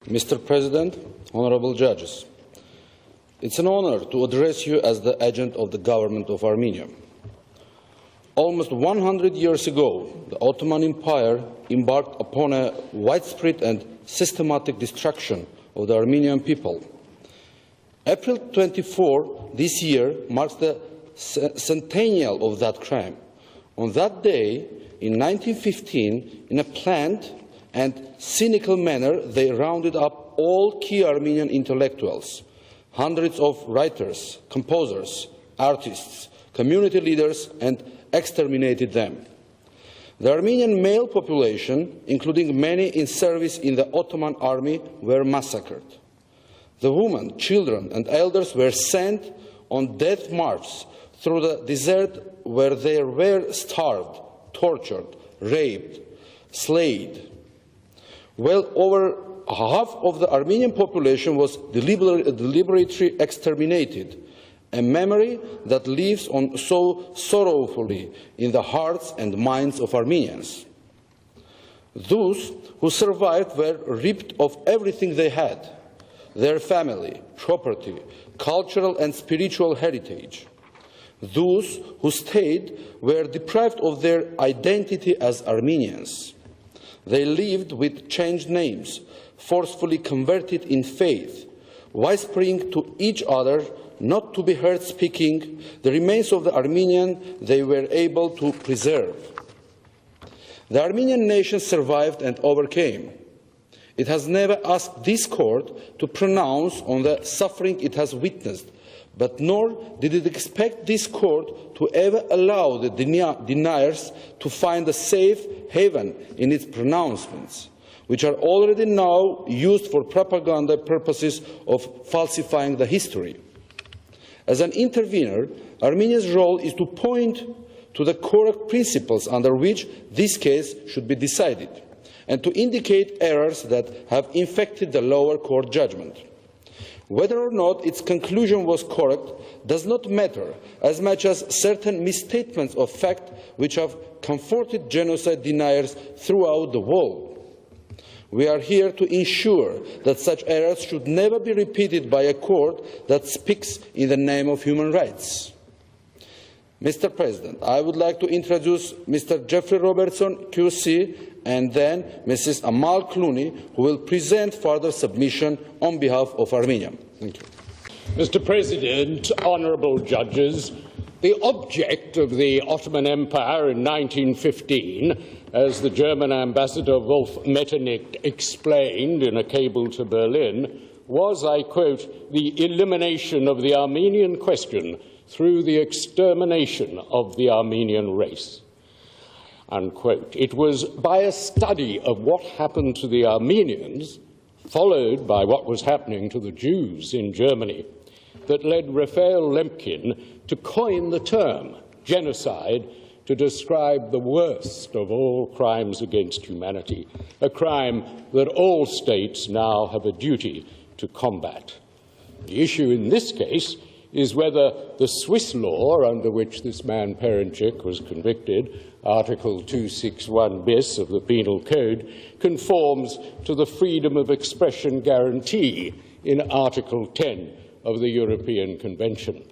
Mr. President, honorable judges, it's an honor to address you as the agent of the government of Armenia. Almost 100 years ago, the Ottoman Empire embarked upon a widespread and systematic destruction of the Armenian people. April 24 this year marks the centennial of that crime. On that day, in 1915, in a planned and cynical manner, they rounded up all key Armenian intellectuals, hundreds of writers, composers, artists, community leaders, and exterminated them. The Armenian male population, including many in service in the Ottoman army, were massacred. The women, children, and elders were sent on death marches through the desert, where they were starved, tortured, raped, slayed. Well over half of the Armenian population was deliberately exterminated, a memory that lives on so sorrowfully in the hearts and minds of Armenians. Those who survived were ripped of everything they had: their family, property, cultural and spiritual heritage. Those who stayed were deprived of their identity as Armenians. They lived with changed names, forcefully converted in faith, whispering to each other not to be heard speaking the remains of the Armenian they were able to preserve. The Armenian nation survived and overcame. It has never asked this court to pronounce on the suffering it has witnessed, but nor did it expect this court to ever allow the deniers to find a safe haven in its pronouncements, which are already now used for propaganda purposes of falsifying the history. As an intervener, Armenia's role is to point to the correct principles under which this case should be decided, and to indicate errors that have infected the lower court judgment. Whether or not its conclusion was correct does not matter, as much as certain misstatements of fact which have comforted genocide deniers throughout the world. We are here to ensure that such errors should never be repeated by a court that speaks in the name of human rights. Mr. President, I would like to introduce Mr. Geoffrey Robertson, QC, and then Mrs. Amal Clooney, who will present further submission on behalf of Armenia. Thank you. Mr. President, honourable judges, the object of the Ottoman Empire in 1915, as the German ambassador Wolf Metternich explained in a cable to Berlin, was, I quote, the elimination of the Armenian question through the extermination of the Armenian race. Unquote. It was by a study of what happened to the Armenians, followed by what was happening to the Jews in Germany, that led Raphael Lemkin to coin the term genocide to describe the worst of all crimes against humanity, a crime that all states now have a duty to combat. The issue in this case is whether the Swiss law under which this man Perenchik was convicted, Article 261 bis of the Penal Code, conforms to the freedom of expression guarantee in Article 10 of the European Convention.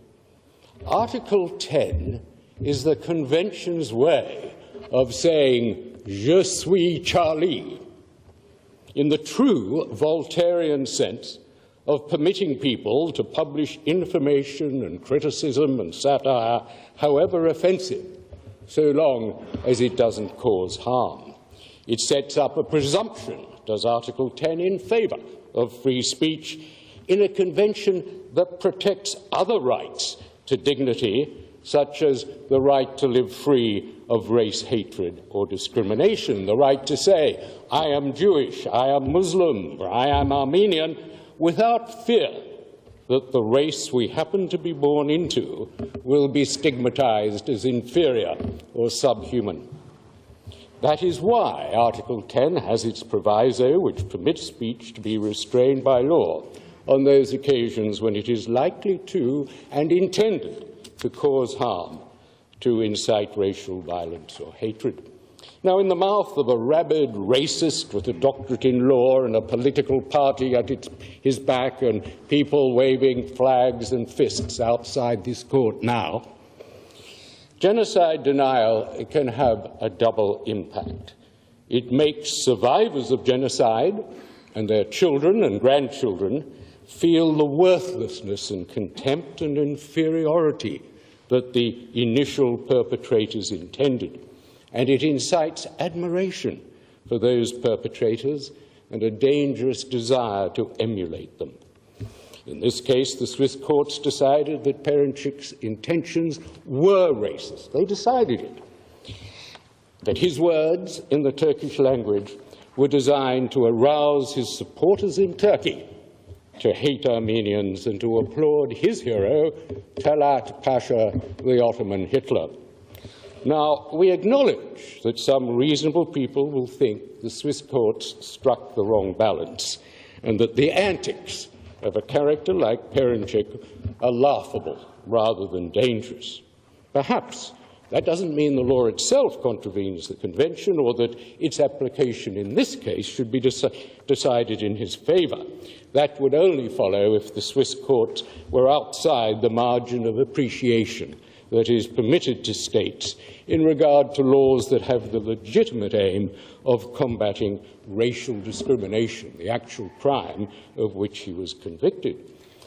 Article 10 is the Convention's way of saying, "Je suis Charlie," in the true Voltairean sense of permitting people to publish information and criticism and satire, however offensive, so long as it doesn't cause harm. It sets up a presumption, does Article 10, in favour of free speech in a convention that protects other rights to dignity, such as the right to live free of race hatred or discrimination, the right to say, "I am Jewish, I am Muslim, or I am Armenian," without fear that the race we happen to be born into will be stigmatized as inferior or subhuman. That is why Article 10 has its proviso which permits speech to be restrained by law on those occasions when it is likely to and intended to cause harm, to incite racial violence or hatred. Now, in the mouth of a rabid racist with a doctorate in law and a political party at his back and people waving flags and fists outside this court now, genocide denial can have a double impact. It makes survivors of genocide and their children and grandchildren feel the worthlessness and contempt and inferiority that the initial perpetrators intended. And it incites admiration for those perpetrators and a dangerous desire to emulate them. In this case, the Swiss courts decided that Perenchik's intentions were racist. They decided it. That his words in the Turkish language were designed to arouse his supporters in Turkey to hate Armenians and to applaud his hero, Talat Pasha, the Ottoman Hitler. Now, we acknowledge that some reasonable people will think the Swiss courts struck the wrong balance and that the antics of a character like Perenchik are laughable rather than dangerous. Perhaps that doesn't mean the law itself contravenes the convention or that its application in this case should be decided in his favour. That would only follow if the Swiss courts were outside the margin of appreciation that is permitted to states in regard to laws that have the legitimate aim of combating racial discrimination, the actual crime of which he was convicted.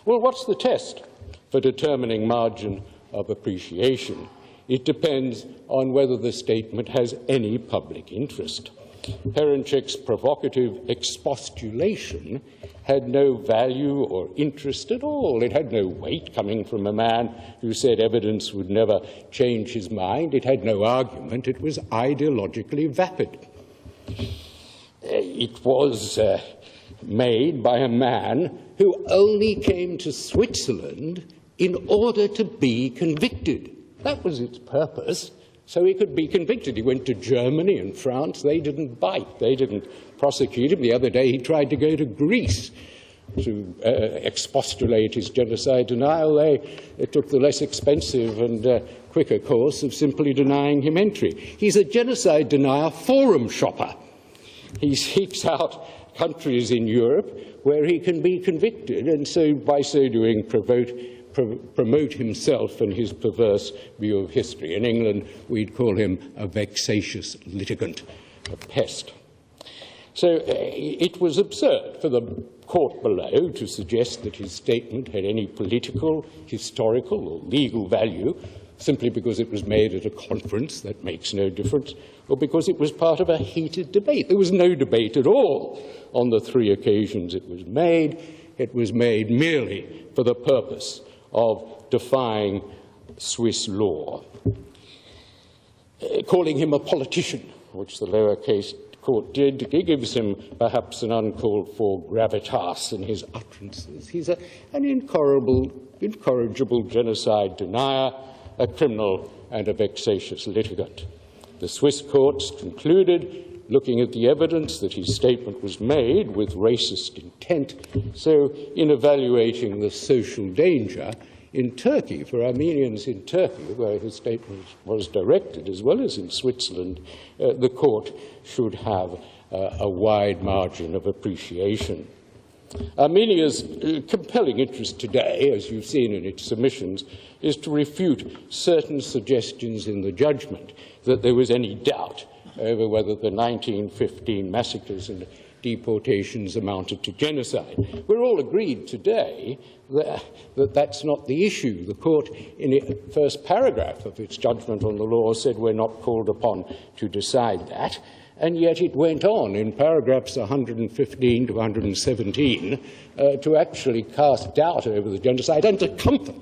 Well, what's the test for determining margin of appreciation? It depends on whether the statement has any public interest. Perenchik's provocative expostulation had no value or interest at all. It had no weight coming from a man who said evidence would never change his mind. It had no argument. It was ideologically vapid. It was made by a man who only came to Switzerland in order to be convicted. That was its purpose, so he could be convicted. He went to Germany and France. They didn't bite. They didn't prosecute him. The other day he tried to go to Greece to expostulate his genocide denial. They took the less expensive and quicker course of simply denying him entry. He's a genocide denier forum shopper. He seeks out countries in Europe where he can be convicted, and so by so doing promote himself and his perverse view of history. In England, we'd call him a vexatious litigant, a pest. So it was absurd for the court below to suggest that his statement had any political, historical, or legal value simply because it was made at a conference. That makes no difference, or because it was part of a heated debate. There was no debate at all on the three occasions it was made. It was made merely for the purpose of defying Swiss law. Calling him a politician, which the lower case court did, he gives him perhaps an uncalled for gravitas in his utterances. He's an incorrigible genocide denier, a criminal and a vexatious litigant. The Swiss courts concluded, looking at the evidence, that his statement was made with racist intent. So, in evaluating the social danger in Turkey, for Armenians in Turkey, where his statement was directed, as well as in Switzerland, the court should have a wide margin of appreciation. Armenia's compelling interest today, as you've seen in its submissions, is to refute certain suggestions in the judgment that there was any doubt over whether the 1915 massacres and deportations amounted to genocide. We're all agreed today that that's not the issue. The court, in the first paragraph of its judgment on the law, said we're not called upon to decide that, and yet it went on in paragraphs 115 to 117 to actually cast doubt over the genocide and to comfort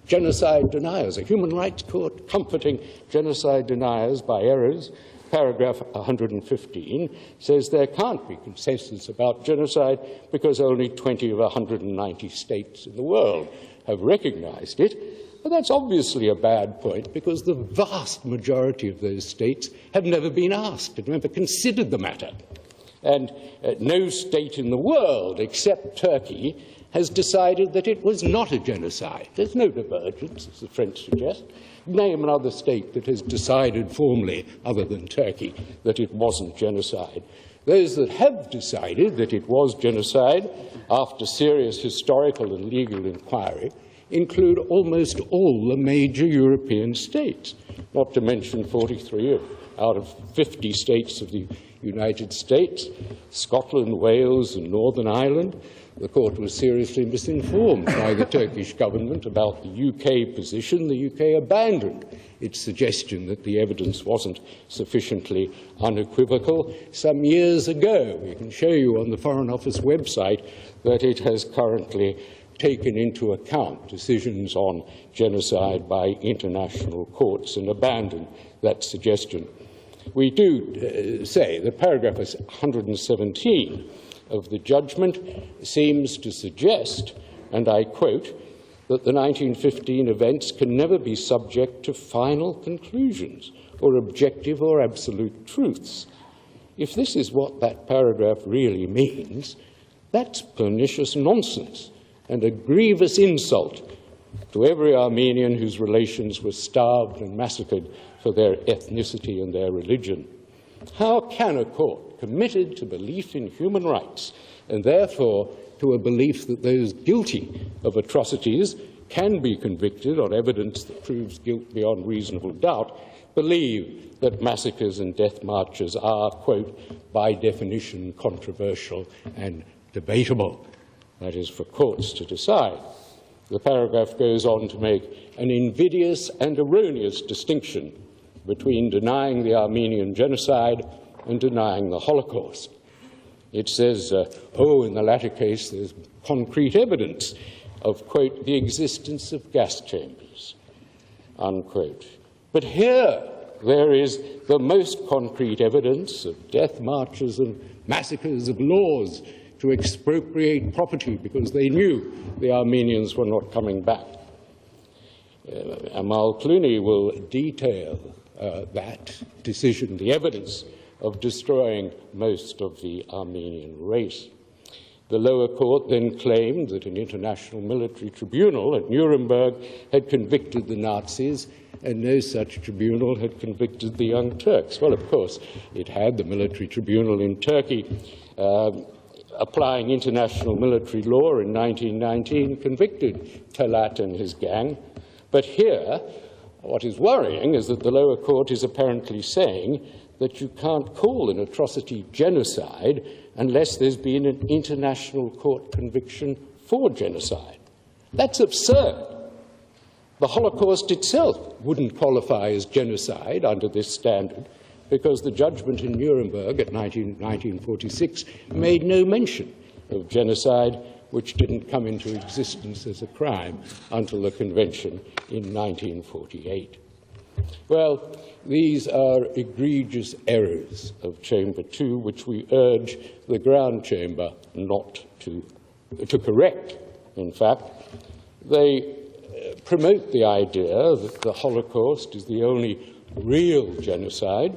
genocide deniers. A human rights court comforting genocide deniers by errors. Paragraph 115 says there can't be consensus about genocide because only 20 of 190 states in the world have recognized it. But that's obviously a bad point because the vast majority of those states have never been asked, have never considered the matter. And no state in the world except Turkey has decided that it was not a genocide. There's no divergence, as the French suggest. Name another state that has decided formally, other than Turkey, that it wasn't genocide. Those that have decided that it was genocide, after serious historical and legal inquiry, include almost all the major European states, not to mention 43 out of 50 states of the United States, Scotland, Wales, and Northern Ireland. The court was seriously misinformed by the Turkish government about the UK position. The UK abandoned its suggestion that the evidence wasn't sufficiently unequivocal some years ago. We can show you on the Foreign Office website that it has currently taken into account decisions on genocide by international courts and abandoned that suggestion. We do say that paragraph 117 of the judgment seems to suggest, and I quote, that the 1915 events can never be subject to final conclusions or objective or absolute truths. If this is what that paragraph really means, that's pernicious nonsense and a grievous insult to every Armenian whose relations were starved and massacred for their ethnicity and their religion. How can a court committed to belief in human rights, and therefore to a belief that those guilty of atrocities can be convicted on evidence that proves guilt beyond reasonable doubt, believe that massacres and death marches are, quote, by definition controversial and debatable? That is for courts to decide. The paragraph goes on to make an invidious and erroneous distinction between denying the Armenian genocide and denying the Holocaust. It says, in the latter case, there's concrete evidence of, quote, the existence of gas chambers, unquote. But here there is the most concrete evidence of death marches and massacres, of laws to expropriate property because they knew the Armenians were not coming back. Amal Clooney will detail that decision, the evidence of destroying most of the Armenian race. The lower court then claimed that an international military tribunal at Nuremberg had convicted the Nazis, and no such tribunal had convicted the Young Turks. Well, of course, it had. The military tribunal in Turkey, applying international military law in 1919, convicted Talat and his gang. But here, what is worrying is that the lower court is apparently saying that you can't call an atrocity genocide unless there's been an international court conviction for genocide. That's absurd. The Holocaust itself wouldn't qualify as genocide under this standard because the judgment in Nuremberg at 1946 made no mention of genocide, which didn't come into existence as a crime until the convention in 1948. Well, these are egregious errors of Chamber 2, which we urge the Ground Chamber not to correct. In fact, they promote the idea that the Holocaust is the only real genocide,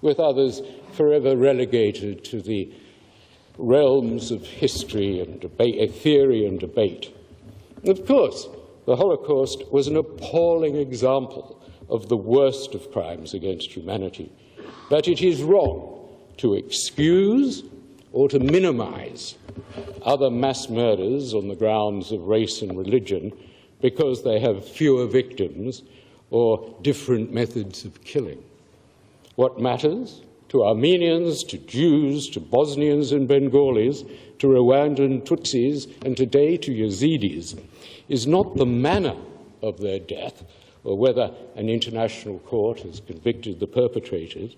with others forever relegated to the realms of history and debate, theory and debate. Of course, the Holocaust was an appalling example of the worst of crimes against humanity. But it is wrong to excuse or to minimize other mass murders on the grounds of race and religion because they have fewer victims or different methods of killing. What matters to Armenians, to Jews, to Bosnians and Bengalis, to Rwandan Tutsis, and today to Yazidis, is not the manner of their death, or whether an international court has convicted the perpetrators,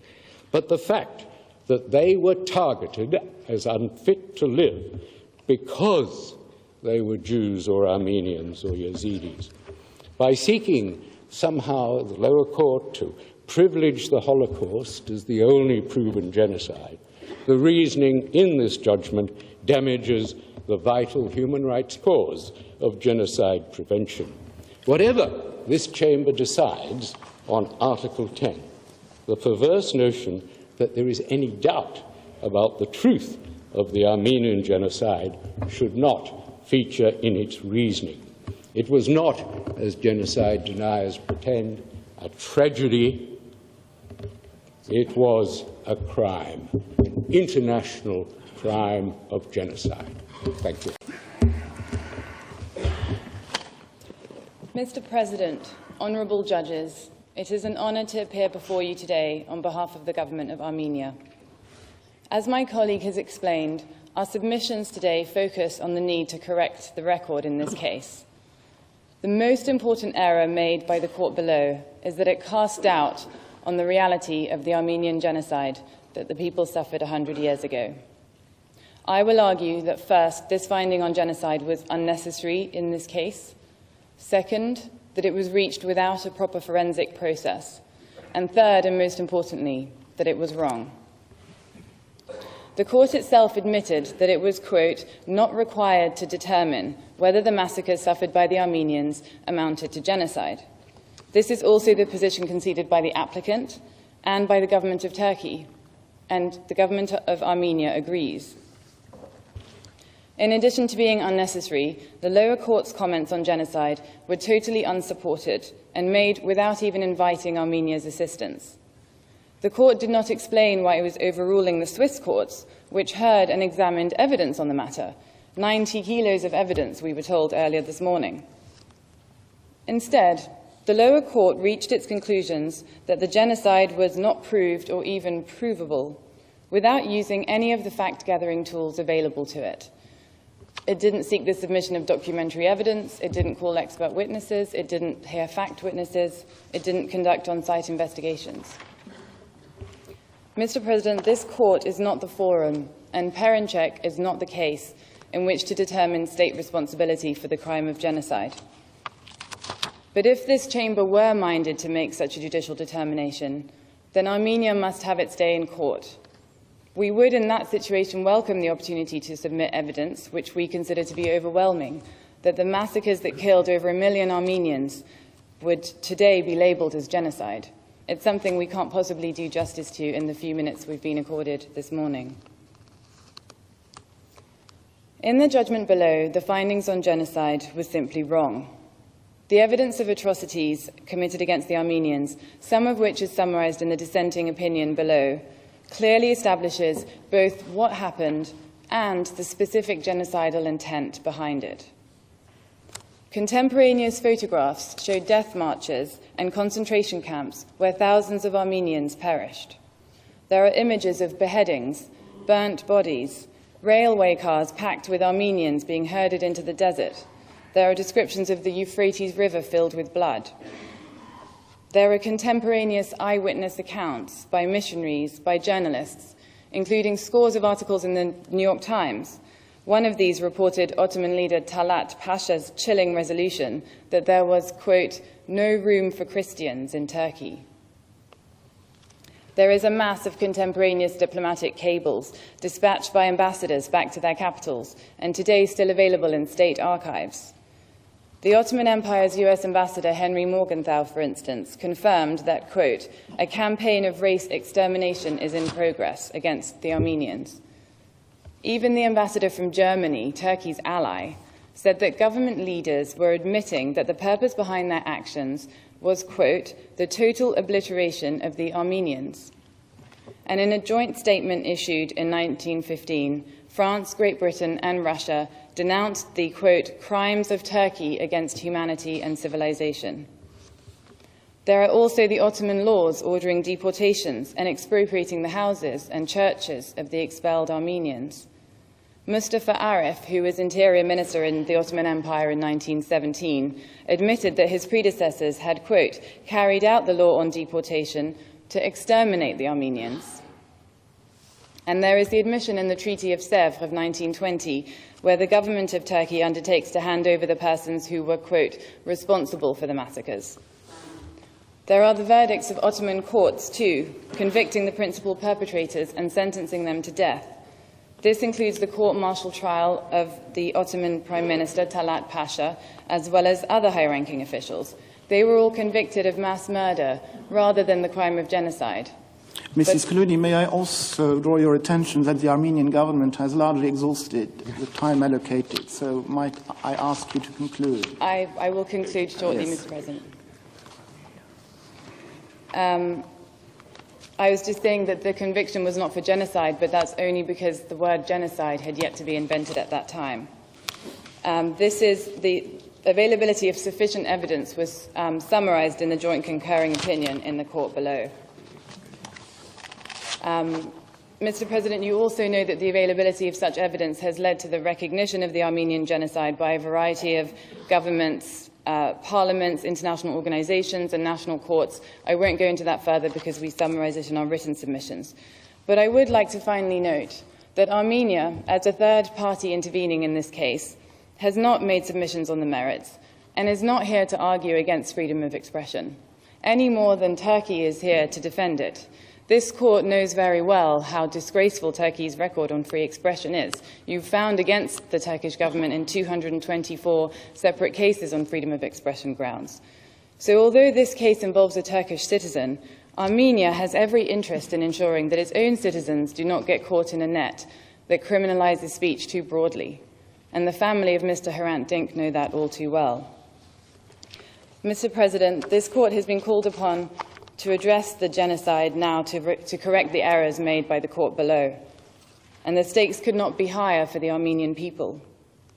but the fact that they were targeted as unfit to live because they were Jews or Armenians or Yazidis. By seeking somehow the lower court to privilege the Holocaust as the only proven genocide, the reasoning in this judgment damages the vital human rights cause of genocide prevention. Whatever this chamber decides on Article 10, the perverse notion that there is any doubt about the truth of the Armenian genocide should not feature in its reasoning. It was not, as genocide deniers pretend, a tragedy. It was a crime, an international crime of genocide. Thank you. Mr. President, honourable judges, it is an honour to appear before you today on behalf of the Government of Armenia. As my colleague has explained, our submissions today focus on the need to correct the record in this case. The most important error made by the court below is that it cast doubt on the reality of the Armenian genocide that the people suffered 100 years ago. I will argue that first, this finding on genocide was unnecessary in this case. Second, that it was reached without a proper forensic process. And third, and most importantly, that it was wrong. The court itself admitted that it was, quote, not required to determine whether the massacres suffered by the Armenians amounted to genocide. This is also the position conceded by the applicant and by the government of Turkey, and the government of Armenia agrees. In addition to being unnecessary, the lower court's comments on genocide were totally unsupported and made without even inviting Armenia's assistance. The court did not explain why it was overruling the Swiss courts, which heard and examined evidence on the matter, 90 kilos of evidence, we were told earlier this morning. Instead, the lower court reached its conclusions that the genocide was not proved or even provable without using any of the fact-gathering tools available to it. It didn't seek the submission of documentary evidence, it didn't call expert witnesses, it didn't hear fact witnesses, it didn't conduct on-site investigations. Mr. President, this court is not the forum, and Perenchek is not the case in which to determine state responsibility for the crime of genocide. But if this chamber were minded to make such a judicial determination, then Armenia must have its day in court. We would, in that situation, welcome the opportunity to submit evidence, which we consider to be overwhelming, that the massacres that killed over 1 million Armenians would today be labelled as genocide. It's something we can't possibly do justice to in the few minutes we've been accorded this morning. In the judgment below, the findings on genocide were simply wrong. The evidence of atrocities committed against the Armenians, some of which is summarised in the dissenting opinion below, clearly establishes both what happened and the specific genocidal intent behind it. Contemporaneous photographs show death marches and concentration camps where thousands of Armenians perished. There are images of beheadings, burnt bodies, railway cars packed with Armenians being herded into the desert. There are descriptions of the Euphrates River filled with blood. There are contemporaneous eyewitness accounts by missionaries, by journalists, including scores of articles in the New York Times. One of these reported Ottoman leader Talat Pasha's chilling resolution that there was, quote, no room for Christians in Turkey. There is a mass of contemporaneous diplomatic cables dispatched by ambassadors back to their capitals and today still available in state archives. The Ottoman Empire's US ambassador, Henry Morgenthau, for instance, confirmed that, quote, a campaign of race extermination is in progress against the Armenians. Even the ambassador from Germany, Turkey's ally, said that government leaders were admitting that the purpose behind their actions was, quote, the total obliteration of the Armenians. And in a joint statement issued in 1915, France, Great Britain, and Russia denounced the, quote, crimes of Turkey against humanity and civilization. There are also the Ottoman laws ordering deportations and expropriating the houses and churches of the expelled Armenians. Mustafa Arif, who was interior minister in the Ottoman Empire in 1917, admitted that his predecessors had, quote, carried out the law on deportation to exterminate the Armenians. And there is the admission in the Treaty of Sèvres of 1920, where the government of Turkey undertakes to hand over the persons who were, quote, responsible for the massacres. There are the verdicts of Ottoman courts, too, convicting the principal perpetrators and sentencing them to death. This includes the court-martial trial of the Ottoman Prime Minister, Talat Pasha, as well as other high-ranking officials. They were all convicted of mass murder rather than the crime of genocide. Mrs. Clooney, may I also draw your attention that the Armenian government has largely exhausted the time allocated, so might I ask you to conclude? I will conclude shortly, Yes. Mr. President. I was just saying that the conviction was not for genocide, but that's only because the word genocide had yet to be invented at that time. This is the availability of sufficient evidence was summarized in the joint concurring opinion in the court below. Mr. President, you also know that the availability of such evidence has led to the recognition of the Armenian genocide by a variety of governments, parliaments, international organizations and national courts. I won't go into that further because we summarize it in our written submissions. But I would like to finally note that Armenia, as a third party intervening in this case, has not made submissions on the merits and is not here to argue against freedom of expression, any more than Turkey is here to defend it. This court knows very well how disgraceful Turkey's record on free expression is. You found against the Turkish government in 224 separate cases on freedom of expression grounds. So although this case involves a Turkish citizen, Armenia has every interest in ensuring that its own citizens do not get caught in a net that criminalizes speech too broadly. And the family of Mr. Hrant Dink know that all too well. Mr. President, this court has been called upon to address the genocide now to correct the errors made by the court below. And the stakes could not be higher for the Armenian people.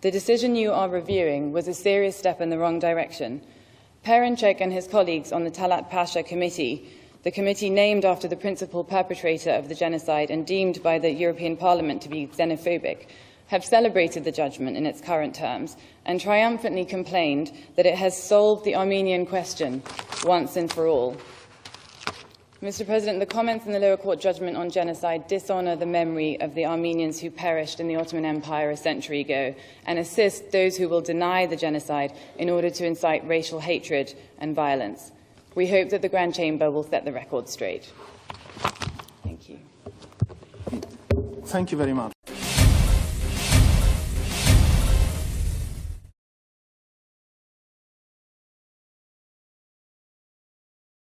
The decision you are reviewing was a serious step in the wrong direction. Perenchek and his colleagues on the Talat Pasha Committee, the committee named after the principal perpetrator of the genocide and deemed by the European Parliament to be xenophobic, have celebrated the judgment in its current terms and triumphantly complained that it has solved the Armenian question once and for all. Mr. President, the comments in the lower court judgment on genocide dishonour the memory of the Armenians who perished in the Ottoman Empire a century ago and assist those who will deny the genocide in order to incite racial hatred and violence. We hope that the Grand Chamber will set the record straight. Thank you. Thank you very much.